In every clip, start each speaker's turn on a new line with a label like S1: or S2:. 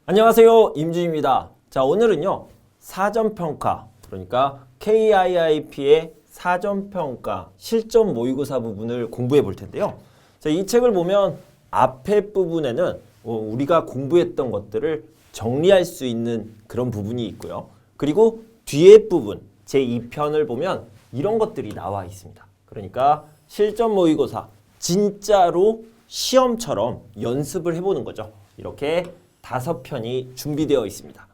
S1: 안녕하세요, 임준입니다. 자, 오늘은요 사전평가, 그러니까 KIIP의 사전평가 실전 모의고사 부분을 공부해 볼 텐데요. 자, 이 책을 보면 앞에 부분에는 우리가 공부했던 것들을 정리할 수 있는 그런 부분이 있고요. 그리고 뒤에 부분 제2편을 보면 이런 것들이 나와 있습니다. 그러니까 실전 모의고사 진짜로 시험처럼 연습을 해보는 거죠. 이렇게 5편이 준비되어 있습니다.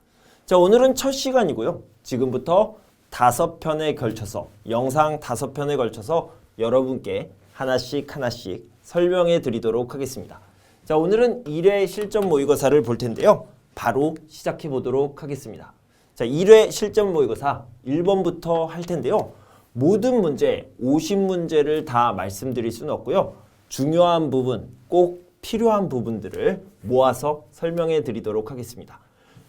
S1: 자, 오늘은 첫 시간이고요. 지금부터 5편에 걸쳐서 영상 5편에 걸쳐서 여러분께 하나씩 설명해 드리도록 하겠습니다. 자, 오늘은 1회 실전 모의고사를 볼 텐데요. 바로 시작해 보도록 하겠습니다. 자, 1회 실전 모의고사 1번부터 할 텐데요. 모든 문제, 50문제를 다 말씀드릴 수는 없고요. 중요한 부분, 꼭 필요한 부분들을 모아서 설명해 드리도록 하겠습니다.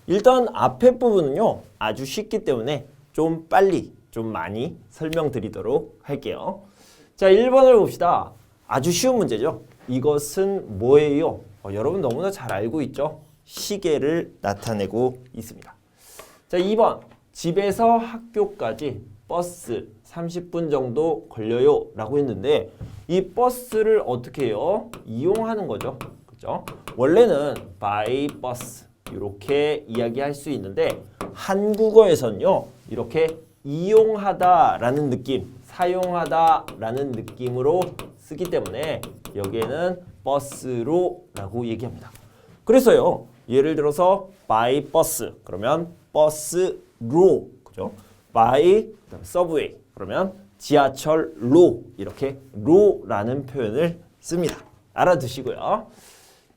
S1: 일단 앞에 부분은요, 아주 쉽기 때문에 좀 빨리, 좀 많이 설명드리도록 할게요. 자, 1번을 봅시다. 아주 쉬운 문제죠. 이것은 뭐예요? 여러분 너무나 잘 알고 있죠? 시계를 나타내고 있습니다. 자, 2번. 집에서 학교까지 버스 30분 정도 걸려요 라고 했는데 이 버스를 어떻게 해요? 이용하는 거죠. 그죠? 원래는 by bus 이렇게 이야기할 수 있는데 한국어에서는요. 이렇게 이용하다라는 느낌, 사용하다라는 느낌으로 쓰기 때문에 여기에는 버스로 라고 얘기합니다. 그래서요. 예를 들어서 by bus 그러면 버스로, 그죠? by subway 그러면 지하철로, 이렇게 로라는 표현을 씁니다. 알아두시고요.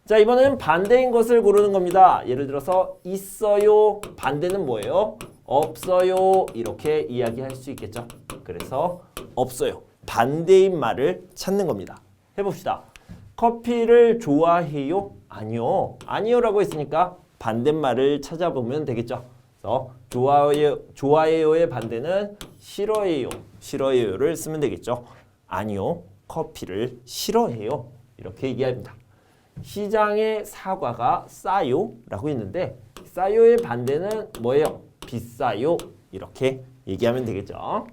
S1: 자, 이번엔 반대인 것을 고르는 겁니다. 예를 들어서 있어요. 반대는 뭐예요? 없어요. 이렇게 이야기할 수 있겠죠. 그래서 없어요. 반대인 말을 찾는 겁니다. 해봅시다. 커피를 좋아해요? 아니요. 아니요라고 했으니까 반대말을 찾아보면 되겠죠. 그래서 좋아해요의 반대는 싫어해요. 싫어해요를 쓰면 되겠죠. 아니요. 커피를 싫어해요. 이렇게 얘기합니다. 시장에 사과가 싸요? 라고 했는데 싸요의 반대는 뭐예요? 비싸요. 이렇게 얘기하면 되겠죠.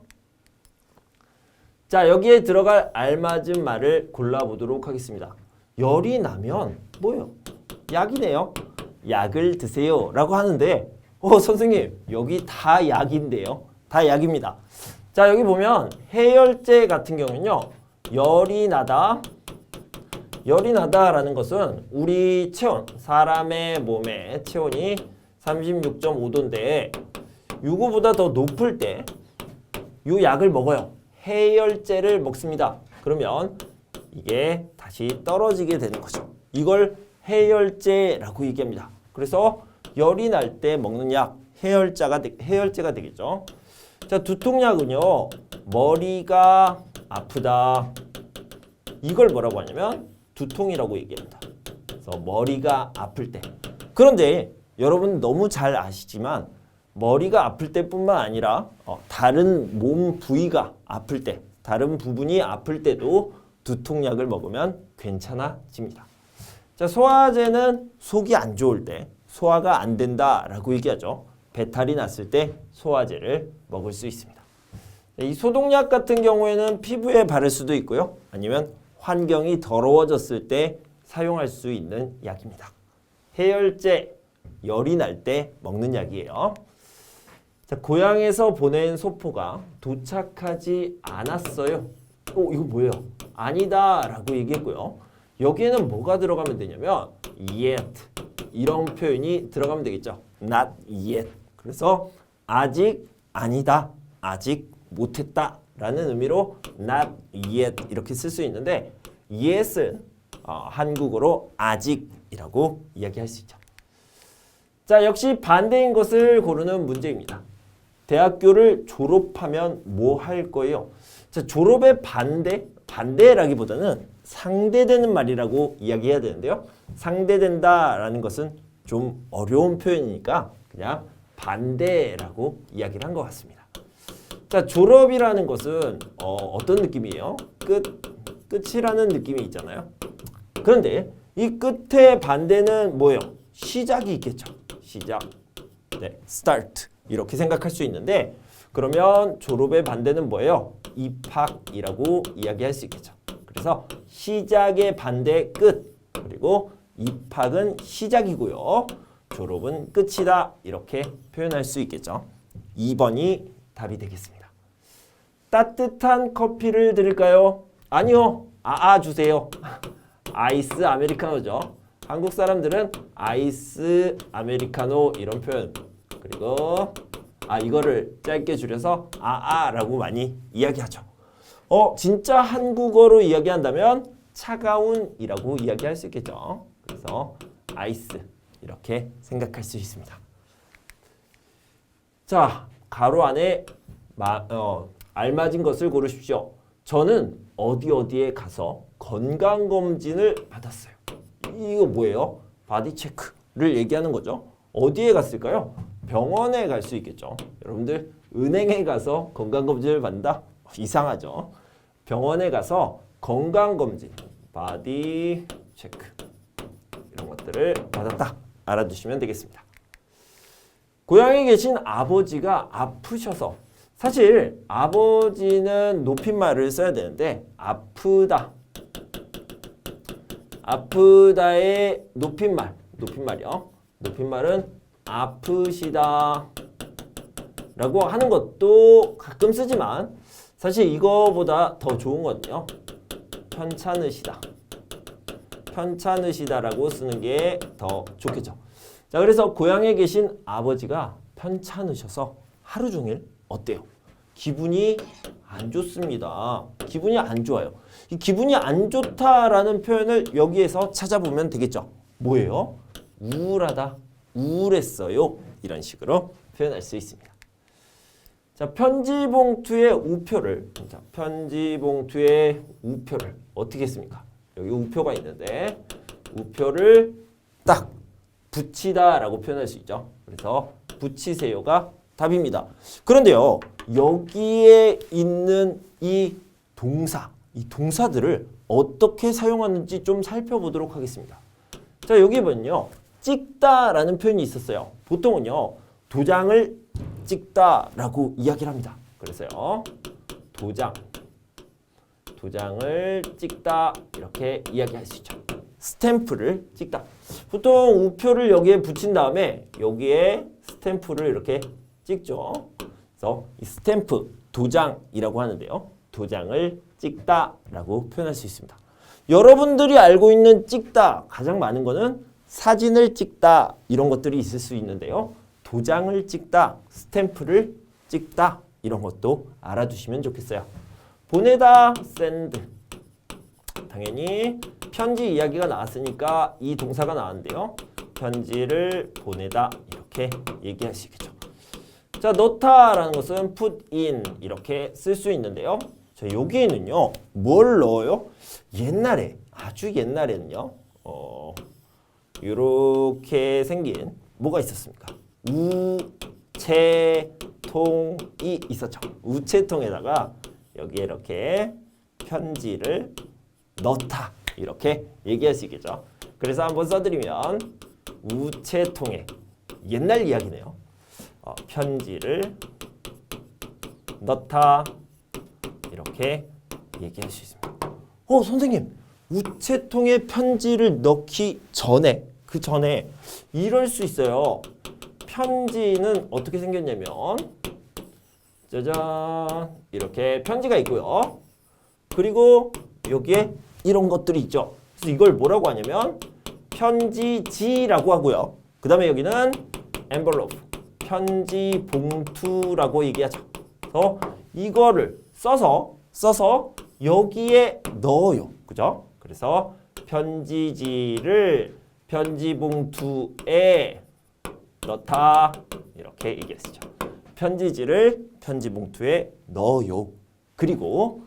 S1: 자, 여기에 들어갈 알맞은 말을 골라보도록 하겠습니다. 열이 나면 뭐예요? 약이네요. 약을 드세요 라고 하는데 선생님 여기 다 약인데요. 다 약입니다. 자, 여기 보면 해열제 같은 경우는요. 열이 나다라는 것은 우리 체온, 사람의 몸의 체온이 36.5도인데 이거보다 더 높을 때 이 약을 먹어요. 해열제를 먹습니다. 그러면 이게 다시 떨어지게 되는 거죠. 이걸 해열제라고 얘기합니다. 그래서 열이 날 때 먹는 약, 해열제가 되겠죠. 자, 두통약은요. 머리가 아프다. 이걸 뭐라고 하냐면 두통이라고 얘기합니다. 그래서 머리가 아플 때. 그런데 여러분 너무 잘 아시지만 머리가 아플 때뿐만 아니라 다른 몸 부위가 아플 때, 다른 부분이 아플 때도 두통약을 먹으면 괜찮아집니다. 자, 소화제는 속이 안 좋을 때, 소화가 안 된다라고 얘기하죠. 배탈이 났을 때 소화제를 먹을 수 있습니다. 이 소독약 같은 경우에는 피부에 바를 수도 있고요. 아니면 환경이 더러워졌을 때 사용할 수 있는 약입니다. 해열제, 열이 날 때 먹는 약이에요. 자, 고향에서 보낸 소포가 도착하지 않았어요. 이거 뭐예요? 아니다 라고 얘기했고요. 여기에는 뭐가 들어가면 되냐면 yet 이런 표현이 들어가면 되겠죠. not yet. 그래서 아직 아니다, 아직 못했다 라는 의미로 not yet 이렇게 쓸 수 있는데 yet은 한국어로 아직이라고 이야기할 수 있죠. 자, 역시 반대인 것을 고르는 문제입니다. 대학교를 졸업하면 뭐 할 거예요? 자, 졸업의 반대라기보다는 상대되는 말이라고 이야기해야 되는데요. 상대된다라는 것은 좀 어려운 표현이니까 그냥 반대라고 이야기를 한 것 같습니다. 자, 졸업이라는 것은 어떤 느낌이에요? 끝이라는 느낌이 있잖아요. 그런데 이 끝의 반대는 뭐예요? 시작이 있겠죠. 시작. 네, start 이렇게 생각할 수 있는데 그러면 졸업의 반대는 뭐예요? 입학이라고 이야기할 수 있겠죠. 그래서 시작의 반대 끝 그리고 입학은 시작이고요. 졸업은 끝이다 이렇게 표현할 수 있겠죠. 2번이 답이 되겠습니다. 따뜻한 커피를 드릴까요? 아니요. 주세요. 아이스 아메리카노죠. 한국 사람들은 아이스 아메리카노 이런 표현 그리고 이거를 짧게 줄여서 라고 많이 이야기하죠. 진짜 한국어로 이야기한다면 차가운이라고 이야기할 수 있겠죠. 그래서 아이스 이렇게 생각할 수 있습니다. 자, 가로 안에 알맞은 것을 고르십시오. 저는 어디에 가서 건강검진을 받았어요. 이거 뭐예요? 바디 체크를 얘기하는 거죠. 어디에 갔을까요? 병원에 갈 수 있겠죠. 여러분들 은행에 가서 건강검진을 받는다? 이상하죠. 병원에 가서 건강검진, 바디 체크 이런 것들을 받았다. 알아두시면 되겠습니다. 고향에 계신 아버지가 아프셔서 사실 아버지는 높임말을 써야 되는데 아프다의 높임말이요. 높임말은 아프시다 라고 하는 것도 가끔 쓰지만 사실 이거보다 더 좋은 건요. 편찮으시다라고 쓰는 게 더 좋겠죠. 자, 그래서 고향에 계신 아버지가 편찮으셔서 하루 종일 어때요? 기분이 안 좋습니다. 기분이 안 좋아요. 이 기분이 안 좋다라는 표현을 여기에서 찾아보면 되겠죠. 뭐예요? 우울하다, 우울했어요. 이런 식으로 표현할 수 있습니다. 자, 편지 봉투의 우표를 어떻게 했습니까? 여기 우표가 있는데 우표를 딱 붙이다라고 표현할 수 있죠. 그래서 붙이세요가 답입니다. 그런데요, 여기에 있는 이 동사들을 어떻게 사용하는지 좀 살펴보도록 하겠습니다. 자, 여기 보면요, 찍다라는 표현이 있었어요. 보통은요, 도장을 찍다라고 이야기를 합니다. 그래서요, 도장을 찍다 이렇게 이야기할 수 있죠. 스탬프를 찍다. 보통 우표를 여기에 붙인 다음에 여기에 스탬프를 이렇게 찍죠. 그래서 이 스탬프, 도장이라고 하는데요. 도장을 찍다라고 표현할 수 있습니다. 여러분들이 알고 있는 찍다 가장 많은 거는 사진을 찍다 이런 것들이 있을 수 있는데요. 도장을 찍다, 스탬프를 찍다 이런 것도 알아두시면 좋겠어요. 보내다, send. 당연히 편지 이야기가 나왔으니까 이 동사가 나왔는데요. 편지를 보내다 이렇게 얘기할 수 있겠죠. 자, 넣다라는 것은 put in 이렇게 쓸 수 있는데요. 자, 여기에는요. 뭘 넣어요? 옛날에, 아주 옛날에는요. 이렇게 생긴 뭐가 있었습니까? 우체통이 있었죠. 우체통에다가 여기에 이렇게 편지를 넣다 이렇게 얘기할 수 있겠죠. 그래서 한번 써드리면 우체통에 옛날 이야기네요. 편지를 넣다 이렇게 얘기할 수 있습니다. 선생님, 우체통에 편지를 넣기 전에 그 전에 이럴 수 있어요. 편지는 어떻게 생겼냐면 짜잔 이렇게 편지가 있고요. 그리고 여기에 이런 것들이 있죠. 그래서 이걸 뭐라고 하냐면 편지지라고 하고요. 그 다음에 여기는 envelope, 편지 봉투라고 얘기하죠. 그래서 이거를 써서 여기에 넣어요. 그죠? 그래서 편지지를 편지 봉투에 넣다 이렇게 얘기했죠. 편지지를 편지 봉투에 넣어요. 그리고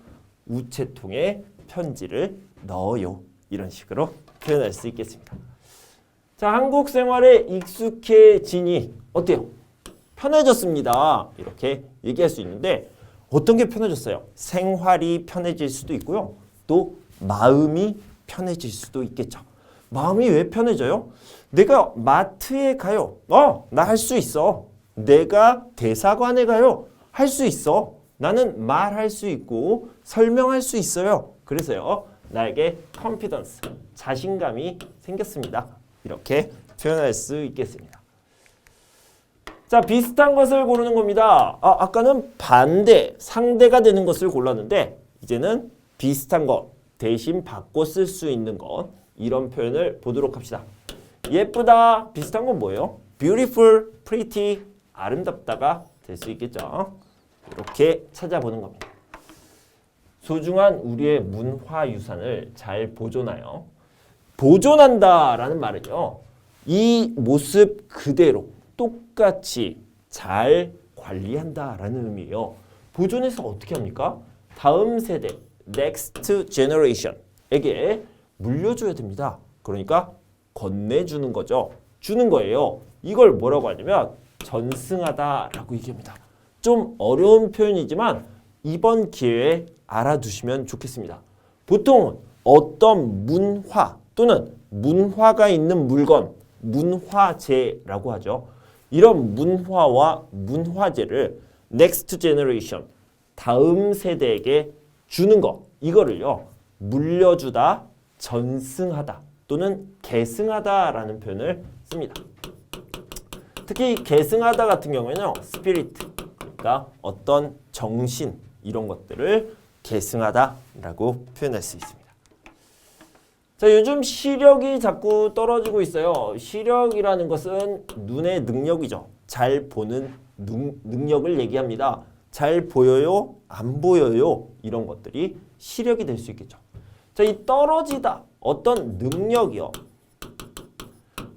S1: 우체통에 편지를 넣어요. 이런 식으로 표현할 수 있겠습니다. 자, 한국 생활에 익숙해지니 어때요? 편해졌습니다. 이렇게 얘기할 수 있는데 어떤 게 편해졌어요? 생활이 편해질 수도 있고요. 또 마음이 편해질 수도 있겠죠. 마음이 왜 편해져요? 내가 마트에 가요. 나 할 수 있어. 내가 대사관에 가요. 할 수 있어. 나는 말할 수 있고 설명할 수 있어요. 그래서요. 나에게 confidence, 자신감이 생겼습니다. 이렇게 표현할 수 있겠습니다. 자, 비슷한 것을 고르는 겁니다. 아까는 반대, 상대가 되는 것을 골랐는데 이제는 비슷한 것, 대신 바꿔 쓸 수 있는 것, 이런 표현을 보도록 합시다. 예쁘다, 비슷한 건 뭐예요? beautiful, pretty, 아름답다가 될 수 있겠죠. 이렇게 찾아보는 겁니다. 소중한 우리의 문화유산을 잘 보존하여, 보존한다라는 말은요, 이 모습 그대로 똑같이 잘 관리한다라는 의미예요. 보존해서 어떻게 합니까? 다음 세대, next generation에게 물려줘야 됩니다. 그러니까 건네주는 거죠. 주는 거예요. 이걸 뭐라고 하냐면 전승하다라고 얘기합니다. 좀 어려운 표현이지만 이번 기회에 알아두시면 좋겠습니다. 보통 어떤 문화 또는 문화가 있는 물건, 문화재라고 하죠. 이런 문화와 문화재를 next generation, 다음 세대에게 주는 거, 이거를요, 물려주다, 전승하다 또는 계승하다라는 표현을 씁니다. 특히 계승하다 같은 경우에는 spirit, 그러니까 어떤 정신, 이런 것들을 계승하다라고 표현할 수 있습니다. 자, 요즘 시력이 자꾸 떨어지고 있어요. 시력이라는 것은 눈의 능력이죠. 잘 보는 능력을 얘기합니다. 잘 보여요? 안 보여요? 이런 것들이 시력이 될 수 있겠죠. 자, 이 떨어지다, 어떤 능력이요.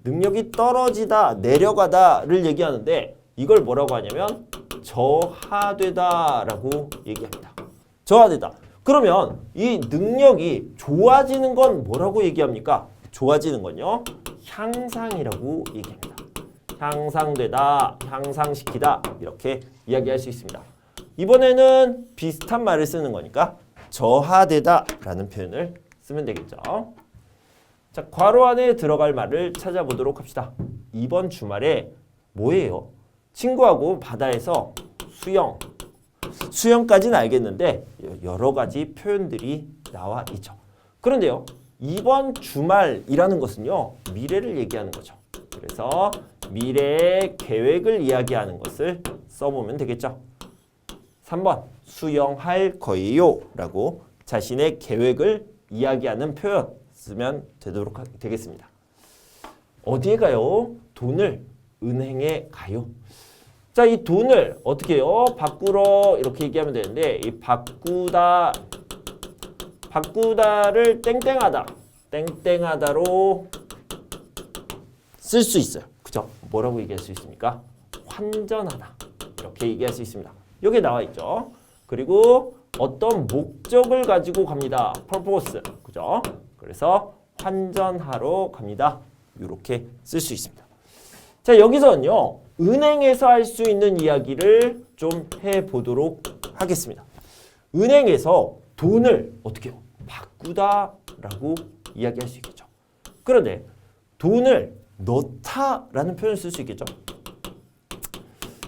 S1: 능력이 떨어지다, 내려가다를 얘기하는데 이걸 뭐라고 하냐면 저하되다라고 얘기합니다. 저하되다. 그러면 이 능력이 좋아지는 건 뭐라고 얘기합니까? 좋아지는 건요, 향상이라고 얘기합니다. 향상되다, 향상시키다, 이렇게 이야기할 수 있습니다. 이번에는 비슷한 말을 쓰는 거니까 저하되다라는 표현을 쓰면 되겠죠. 자, 괄호 안에 들어갈 말을 찾아보도록 합시다. 이번 주말에 뭐예요? 친구하고 바다에서 수영까지는 알겠는데 여러 가지 표현들이 나와 있죠. 그런데요, 이번 주말이라는 것은요, 미래를 얘기하는 거죠. 그래서 미래의 계획을 이야기하는 것을 써보면 되겠죠. 3번, 수영할 거예요 라고 자신의 계획을 이야기하는 표현 쓰면 되겠습니다. 어디에 가요? 돈을 은행에 가요. 자, 이 돈을 어떻게 해요? 바꾸러 이렇게 얘기하면 되는데 이 바꾸다를 땡땡하다로 쓸 수 있어요. 그죠? 뭐라고 얘기할 수 있습니까? 환전하다. 이렇게 얘기할 수 있습니다. 여기 나와 있죠. 그리고 어떤 목적을 가지고 갑니다. purpose. 그죠? 그래서 환전하러 갑니다. 이렇게 쓸 수 있습니다. 자, 여기서는요, 은행에서 할 수 있는 이야기를 좀 해보도록 하겠습니다. 은행에서 돈을 어떻게 해요? 바꾸다라고 이야기할 수 있겠죠. 그런데 돈을 넣다라는 표현을 쓸 수 있겠죠.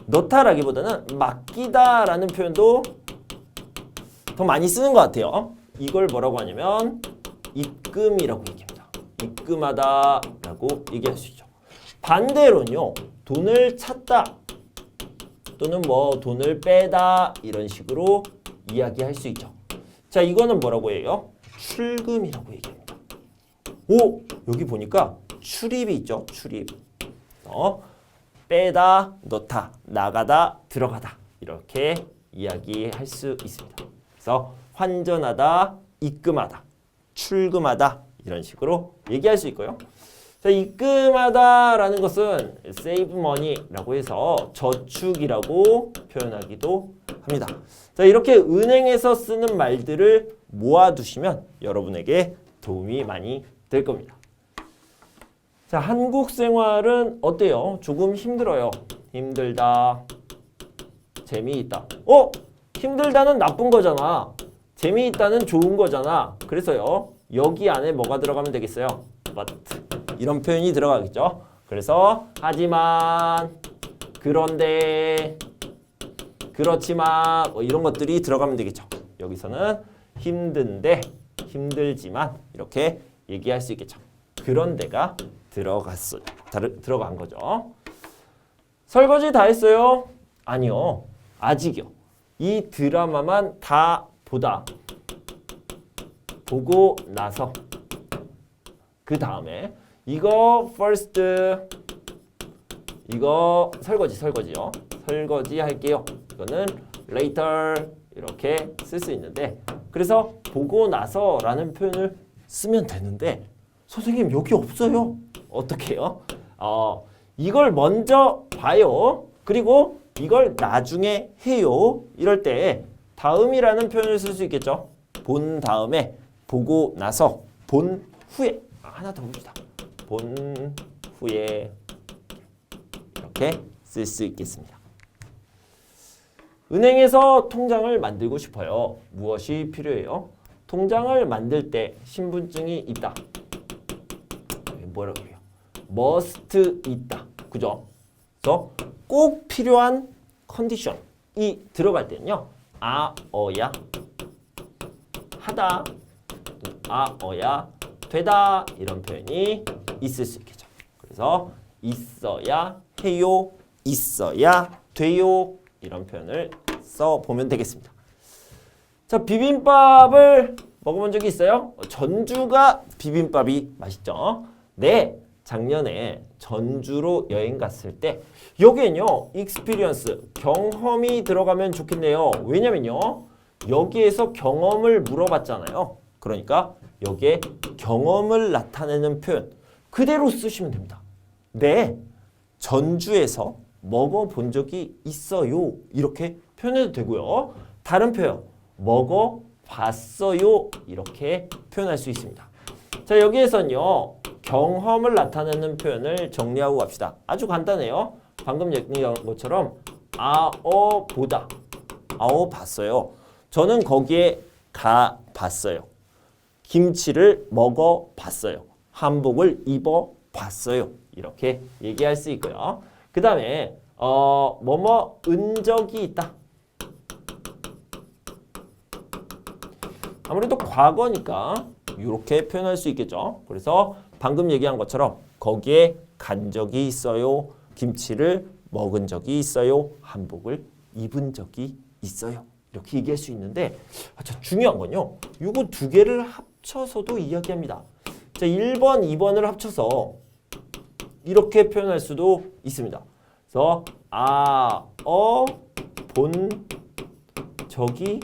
S1: 넣다라기보다는 맡기다라는 표현도 더 많이 쓰는 것 같아요. 이걸 뭐라고 하냐면 입금이라고 얘기합니다. 입금하다라고 얘기할 수 있죠. 반대로는요, 돈을 찾다 또는 뭐 돈을 빼다 이런 식으로 이야기할 수 있죠. 자, 이거는 뭐라고 해요? 출금이라고 얘기합니다. 오, 여기 보니까 출입이 있죠. 출입. 빼다, 넣다, 나가다, 들어가다 이렇게 이야기할 수 있습니다. 그래서 환전하다, 입금하다, 출금하다 이런 식으로 얘기할 수 있고요. 자, 입금하다라는 것은 save money라고 해서 저축이라고 표현하기도 합니다. 자, 이렇게 은행에서 쓰는 말들을 모아두시면 여러분에게 도움이 많이 될 겁니다. 자, 한국 생활은 어때요? 조금 힘들어요. 힘들다, 재미있다. 힘들다는 나쁜 거잖아. 재미있다는 좋은 거잖아. 그래서요, 여기 안에 뭐가 들어가면 되겠어요? but 이런 표현이 들어가겠죠. 그래서 하지만, 그런데, 그렇지만 뭐 이런 것들이 들어가면 되겠죠. 여기서는 힘든데, 힘들지만 이렇게 얘기할 수 있겠죠. 그런데가 들어간 거죠. 설거지 다 했어요? 아니요. 아직이요. 이 드라마만 다 보고 나서 그 다음에 이거 first, 이거 설거지요. 설거지 할게요. 이거는 later 이렇게 쓸 수 있는데, 그래서 보고 나서라는 표현을 쓰면 되는데 선생님 여기 없어요. 어떻게 해요? 이걸 먼저 봐요. 그리고 이걸 나중에 해요. 이럴 때 다음이라는 표현을 쓸 수 있겠죠. 본 다음에, 보고 나서, 본 후에. 하나 더 봅시다. 본 후에 이렇게 쓸 수 있겠습니다. 은행에서 통장을 만들고 싶어요. 무엇이 필요해요? 통장을 만들 때 신분증이 있다. 뭐라고 해요? must 있다. 그죠? 그래서 꼭 필요한 컨디션이 들어갈 때는요. 어야, 하다, 어야, 되다 이런 표현이 있을 수 있겠죠. 그래서 있어야 해요, 있어야 돼요 이런 표현을 써보면 되겠습니다. 자, 비빔밥을 먹어본 적이 있어요? 전주가 비빔밥이 맛있죠. 네, 작년에 전주로 여행 갔을 때 여기엔요 experience, 경험이 들어가면 좋겠네요. 왜냐면요 여기에서 경험을 물어봤잖아요. 그러니까 여기에 경험을 나타내는 표현 그대로 쓰시면 됩니다. 네, 전주에서 먹어본 적이 있어요. 이렇게 표현해도 되고요. 다른 표현, 먹어봤어요. 이렇게 표현할 수 있습니다. 자, 여기에서는요. 경험을 나타내는 표현을 정리하고 갑시다. 아주 간단해요. 방금 얘기한 것처럼 보다, 봤어요. 저는 거기에 가봤어요. 김치를 먹어봤어요. 한복을 입어봤어요. 이렇게 얘기할 수 있고요. 그 다음에 뭐뭐은 적이 있다. 아무래도 과거니까 이렇게 표현할 수 있겠죠. 그래서 방금 얘기한 것처럼 거기에 간 적이 있어요. 김치를 먹은 적이 있어요. 한복을 입은 적이 있어요. 이렇게 얘기할 수 있는데 중요한 건요. 이거 두 개를 합쳐서도 이야기합니다. 자, 1번, 2번을 합쳐서 이렇게 표현할 수도 있습니다. 그래서 본 적이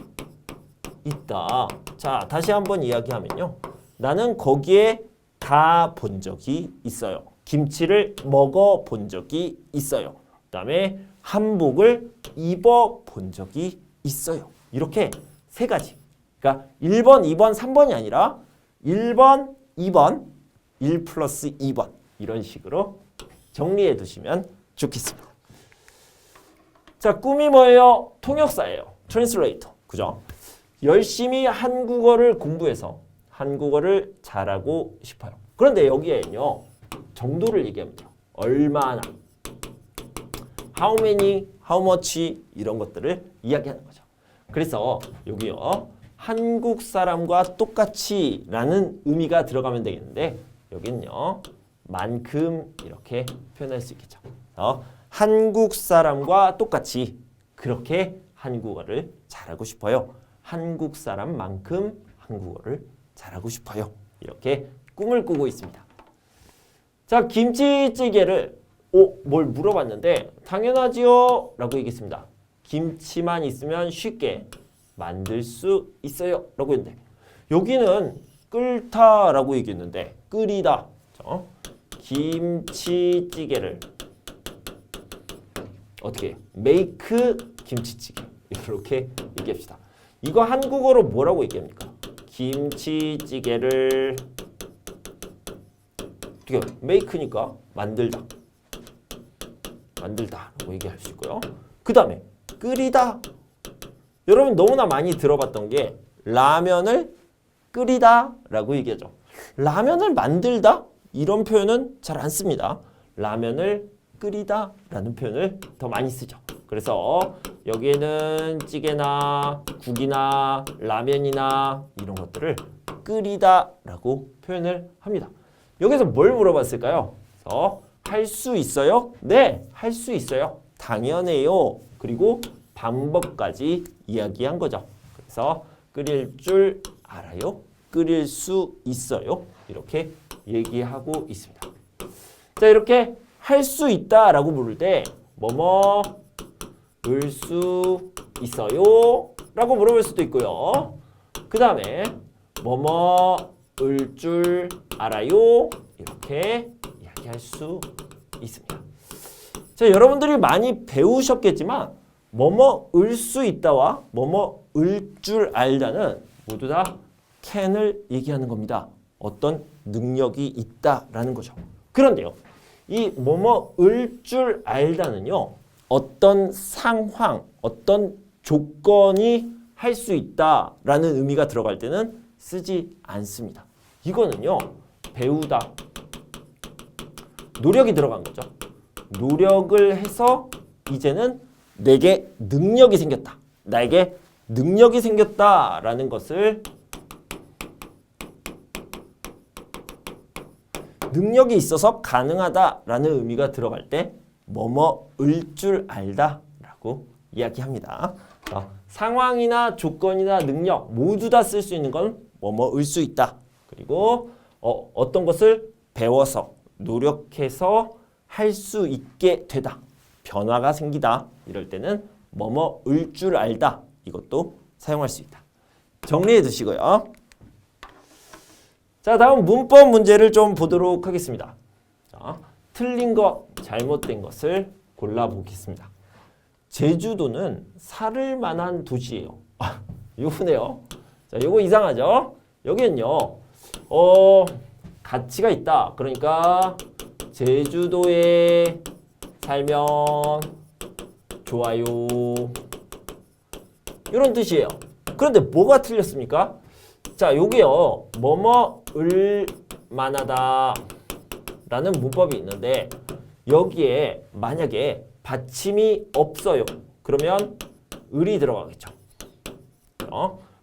S1: 있다. 자, 다시 한번 이야기하면요. 나는 거기에 가본 적이 있어요. 김치를 먹어본 적이 있어요. 그 다음에 한복을 입어본 적이 있어요. 이렇게 세 가지. 그러니까 1번, 2번, 3번이 아니라 1번, 2번, 1 플러스 2번 이런 식으로 정리해 두시면 좋겠습니다. 자, 꿈이 뭐예요? 통역사예요. 트랜슬레이터. 그죠? 열심히 한국어를 공부해서 한국어를 잘하고 싶어요. 그런데 여기에는요. 정도를 얘기하면 돼요. 얼마나, how many, how much 이런 것들을 이야기하는 거죠. 그래서 여기요. 한국 사람과 똑같이 라는 의미가 들어가면 되겠는데 여기는요. 만큼 이렇게 표현할 수 있겠죠. 한국 사람과 똑같이 그렇게 한국어를 잘하고 싶어요. 한국 사람만큼 한국어를 잘하고 싶어요. 이렇게 꿈을 꾸고 있습니다. 자, 김치찌개를 뭘 물어봤는데 당연하지요 라고 얘기했습니다. 김치만 있으면 쉽게 만들 수 있어요 라고 했는데 여기는 끓다라고 얘기했는데 끓이다. 김치찌개를 어떻게 해요? make 김치찌개 이렇게 얘기합시다. 이거 한국어로 뭐라고 얘기합니까? 김치찌개를 어떻게 make니까 만들다. 만들다라고 얘기할 수 있고요. 그 다음에 끓이다. 여러분 너무나 많이 들어봤던 게 라면을 끓이다라고 얘기하죠. 라면을 만들다? 이런 표현은 잘 안 씁니다. 라면을 끓이다 라는 표현을 더 많이 쓰죠. 그래서 여기에는 찌개나 국이나 라면이나 이런 것들을 끓이다 라고 표현을 합니다. 여기서 뭘 물어봤을까요? 그래서 할 수 있어요? 네, 할 수 있어요. 당연해요. 그리고 방법까지 이야기한 거죠. 그래서 끓일 줄 알아요? 끓일 수 있어요? 이렇게 얘기하고 있습니다. 자, 이렇게 할 수 있다라고 부를 때 뭐뭐 을 수 있어요? 라고 물어볼 수도 있고요. 그 다음에 뭐뭐 을 줄 알아요? 이렇게 이야기할 수 있습니다. 자, 여러분들이 많이 배우셨겠지만 뭐뭐 을 수 있다와 뭐뭐 을 줄 알다는 모두 다 can을 얘기하는 겁니다. 어떤 능력이 있다라는 거죠. 그런데요, 이 뭐뭐 을 줄 알다는요, 어떤 상황, 어떤 조건이 할 수 있다라는 의미가 들어갈 때는 쓰지 않습니다. 이거는요, 배우다, 노력이 들어간 거죠. 노력을 해서 이제는 내게 능력이 생겼다. 나에게 능력이 생겼다라는 것을 능력이 있어서 가능하다라는 의미가 들어갈 때 뭐뭐을 줄 알다라고 이야기합니다. 상황이나 조건이나 능력 모두 다 쓸 수 있는 건 뭐뭐을 수 있다. 그리고 어떤 것을 배워서 노력해서 할 수 있게 되다. 변화가 생기다. 이럴 때는 뭐뭐을 줄 알다. 이것도 사용할 수 있다. 정리해 두시고요. 자, 다음 문법 문제를 좀 보도록 하겠습니다. 자, 틀린 것, 잘못된 것을 골라보겠습니다. 제주도는 살을 만한 도시예요. 요거네요. 자, 요거 이상하죠? 여기는요, 가치가 있다. 그러니까 제주도에 살면 좋아요. 이런 뜻이에요. 그런데 뭐가 틀렸습니까? 자, 여기요. 뭐뭐을 만하다 라는 문법이 있는데 여기에 만약에 받침이 없어요. 그러면 을이 들어가겠죠.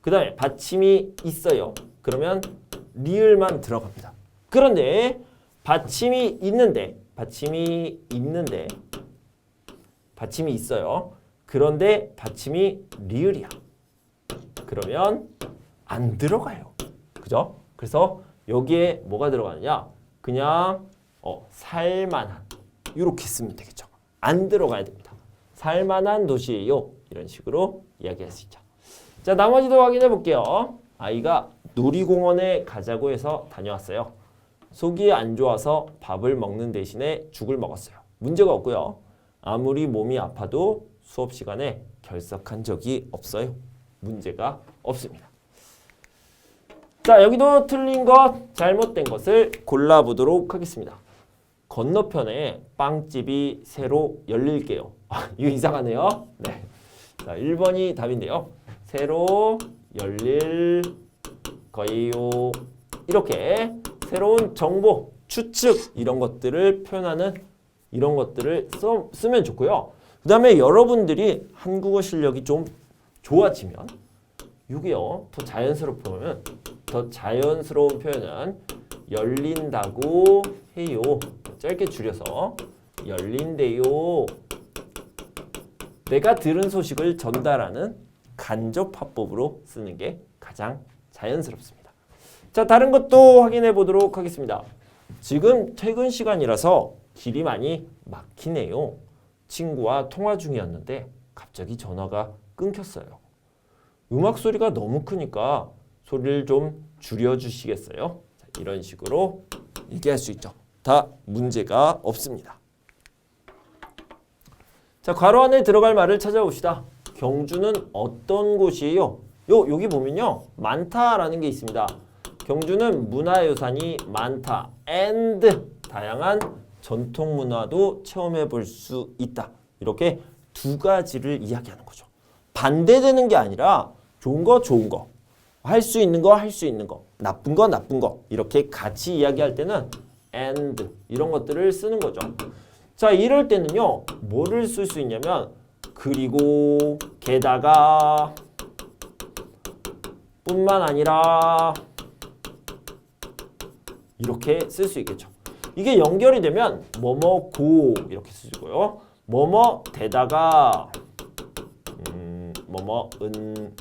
S1: 그 다음에 받침이 있어요. 그러면 리을만 들어갑니다. 그런데 받침이 있어요. 그런데 받침이 리을이야. 그러면 안 들어가요. 그죠? 그래서 여기에 뭐가 들어가느냐? 그냥 살만한 이렇게 쓰면 되겠죠. 안 들어가야 됩니다. 살만한 도시예요. 이런 식으로 이야기할 수 있죠. 자, 나머지도 확인해 볼게요. 아이가 놀이공원에 가자고 해서 다녀왔어요. 속이 안 좋아서 밥을 먹는 대신에 죽을 먹었어요. 문제가 없고요. 아무리 몸이 아파도 수업 시간에 결석한 적이 없어요. 문제가 없습니다. 자, 여기도 틀린 것, 잘못된 것을 골라보도록 하겠습니다. 건너편에 빵집이 새로 열릴게요. 이거 이상하네요. 네. 자, 1번이 답인데요. 새로 열릴 거예요. 이렇게 새로운 정보, 추측 이런 것들을 표현하는 이런 것들을 쓰면 좋고요. 그 다음에 여러분들이 한국어 실력이 좀 좋아지면 이게요. 더 자연스러운 표현은 열린다고 해요. 짧게 줄여서 열린대요. 내가 들은 소식을 전달하는 간접 화법으로 쓰는 게 가장 자연스럽습니다. 자, 다른 것도 확인해 보도록 하겠습니다. 지금 퇴근 시간이라서 길이 많이 막히네요. 친구와 통화 중이었는데 갑자기 전화가 끊겼어요. 음악 소리가 너무 크니까 소리를 좀 줄여주시겠어요? 자, 이런 식으로 얘기할 수 있죠. 다 문제가 없습니다. 자, 괄호 안에 들어갈 말을 찾아봅시다. 경주는 어떤 곳이에요? 여기 보면요. 많다라는 게 있습니다. 경주는 문화유산이 많다. and 다양한 전통 문화도 체험해 볼 수 있다. 이렇게 두 가지를 이야기하는 거죠. 반대되는 게 아니라 좋은 거, 할 수 있는 거, 나쁜 거, 이렇게 같이 이야기할 때는 and 이런 것들을 쓰는 거죠. 자, 이럴 때는요. 뭐를 쓸 수 있냐면 그리고 게다가 뿐만 아니라 이렇게 쓸 수 있겠죠. 이게 연결이 되면 뭐뭐고 이렇게 쓰고요. 뭐뭐 데다가 뭐뭐은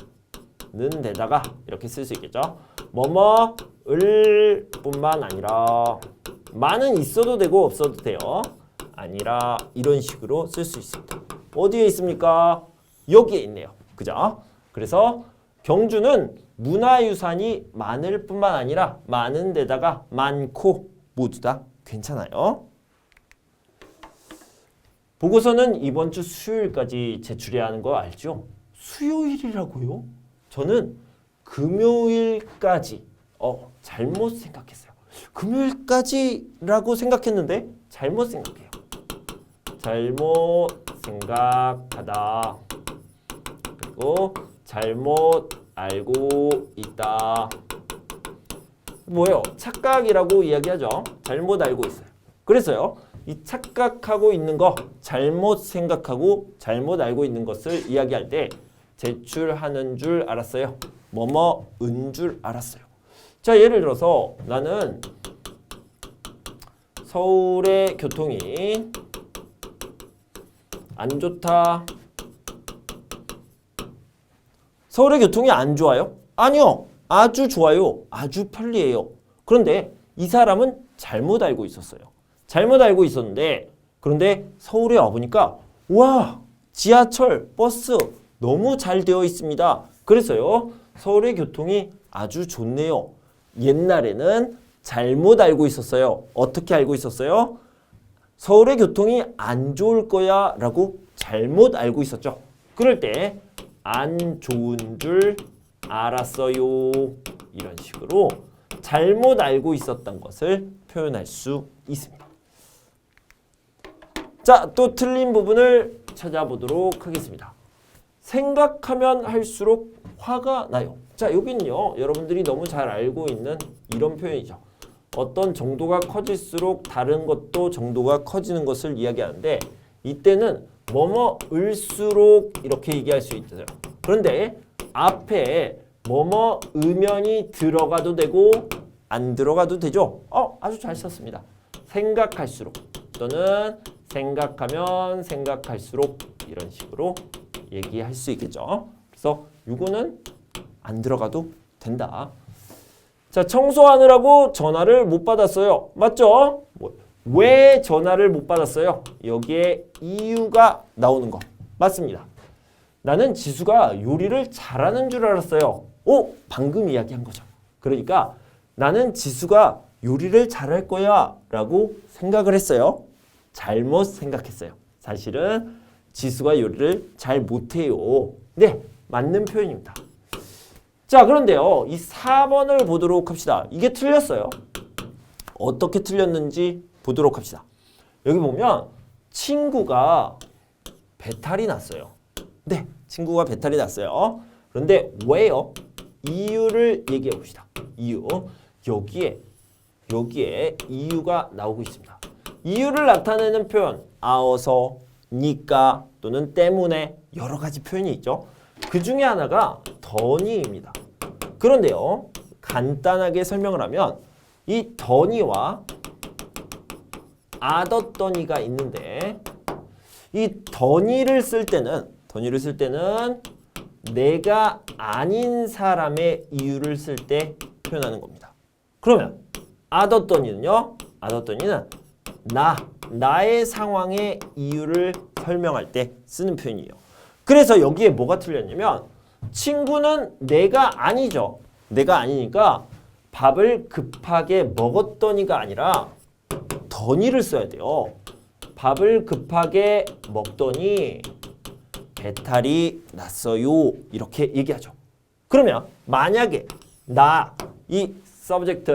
S1: 데다가 이렇게 쓸 수 있겠죠. 뭐뭐을 뿐만 아니라 많은 있어도 되고 없어도 돼요. 아니라 이런 식으로 쓸 수 있습니다. 어디에 있습니까? 여기에 있네요. 그죠? 그래서 경주는 문화유산이 많을 뿐만 아니라 많은 데다가 많고 모두 다 괜찮아요. 보고서는 이번 주 수요일까지 제출해야 하는 거 알죠? 수요일이라고요? 저는 금요일까지 잘못 생각했어요. 금요일까지라고 생각했는데 잘못 생각해요. 잘못 생각하다. 그리고 잘못 알고 있다. 뭐예요? 착각이라고 이야기하죠. 잘못 알고 있어요. 그래서요. 이 착각하고 있는 거, 잘못 생각하고 잘못 알고 있는 것을 이야기할 때 제출하는 줄 알았어요. 뭐뭐은 줄 알았어요. 자, 예를 들어서 나는 서울의 교통이 안 좋다. 서울의 교통이 안 좋아요? 아니요. 아주 좋아요. 아주 편리해요. 그런데 이 사람은 잘못 알고 있었어요. 잘못 알고 있었는데 그런데 서울에 와보니까 와, 지하철, 버스 너무 잘 되어 있습니다. 그래서요. 서울의 교통이 아주 좋네요. 옛날에는 잘못 알고 있었어요. 어떻게 알고 있었어요? 서울의 교통이 안 좋을 거야 라고 잘못 알고 있었죠. 그럴 때 안 좋은 줄 알았어요. 이런 식으로 잘못 알고 있었던 것을 표현할 수 있습니다. 자, 또 틀린 부분을 찾아보도록 하겠습니다. 생각하면 할수록 화가 나요. 자, 여기는요. 여러분들이 너무 잘 알고 있는 이런 표현이죠. 어떤 정도가 커질수록 다른 것도 정도가 커지는 것을 이야기하는데 이때는 뭐뭐을수록 이렇게 얘기할 수 있어요. 그런데 앞에 뭐뭐 음연이 들어가도 되고 안 들어가도 되죠. 아주 잘 썼습니다. 생각할수록 또는 생각하면 생각할수록 이런 식으로 얘기할 수 있겠죠. 그래서 이거는 안 들어가도 된다. 자, 청소하느라고 전화를 못 받았어요. 맞죠? 왜 전화를 못 받았어요? 여기에 이유가 나오는 거. 맞습니다. 나는 지수가 요리를 잘하는 줄 알았어요. 방금 이야기한 거죠. 그러니까 나는 지수가 요리를 잘할 거야 라고 생각을 했어요. 잘못 생각했어요. 사실은 지수가 요리를 잘 못해요. 네, 맞는 표현입니다. 자, 그런데요. 이 4번을 보도록 합시다. 이게 틀렸어요. 어떻게 틀렸는지 보도록 합시다. 여기 보면 친구가 배탈이 났어요. 네, 친구가 배탈이 났어요. 그런데 왜요? 이유를 얘기해 봅시다. 이유. 여기에 이유가 나오고 있습니다. 이유를 나타내는 표현, 아어서, 니까 또는 때문에 여러 가지 표현이 있죠. 그 중에 하나가 더니입니다. 그런데요, 간단하게 설명을 하면 이 더니와 아더더니가 있는데 이 더니를 쓸 때는 내가 아닌 사람의 이유를 쓸 때 표현하는 겁니다. 그러면 아더더니는요? 아더더니는 나의 상황의 이유를 설명할 때 쓰는 표현이에요. 그래서 여기에 뭐가 틀렸냐면 친구는 내가 아니죠. 내가 아니니까 밥을 급하게 먹었더니가 아니라 더니를 써야 돼요. 밥을 급하게 먹더니 배탈이 났어요. 이렇게 얘기하죠. 그러면 만약에 이 subject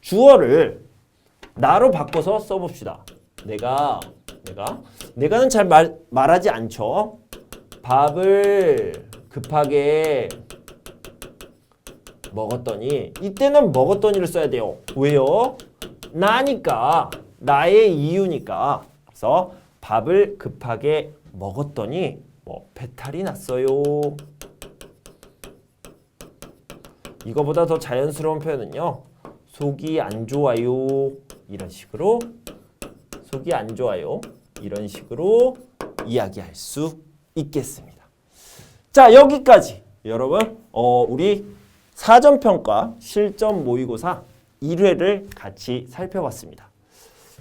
S1: 주어를 나로 바꿔서 써봅시다. 내가는 잘 말하지 않죠. 밥을 급하게 먹었더니 이때는 먹었더니를 써야 돼요. 왜요? 나니까 나의 이유니까. 그래서 밥을 급하게 먹었더니 뭐 배탈이 났어요. 이거보다 더 자연스러운 표현은요. 속이 안 좋아요. 이런 식으로 속이 안 좋아요. 이런 식으로 이야기할 수 있겠습니다. 자, 여기까지 여러분 우리 사전평가 실전 모의고사 1회를 같이 살펴봤습니다.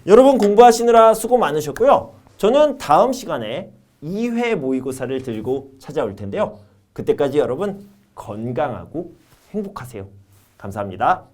S1: 여러분 공부하시느라 수고 많으셨고요. 저는 다음 시간에 2회 모의고사를 들고 찾아올 텐데요. 그때까지 여러분 건강하고 행복하세요. 감사합니다.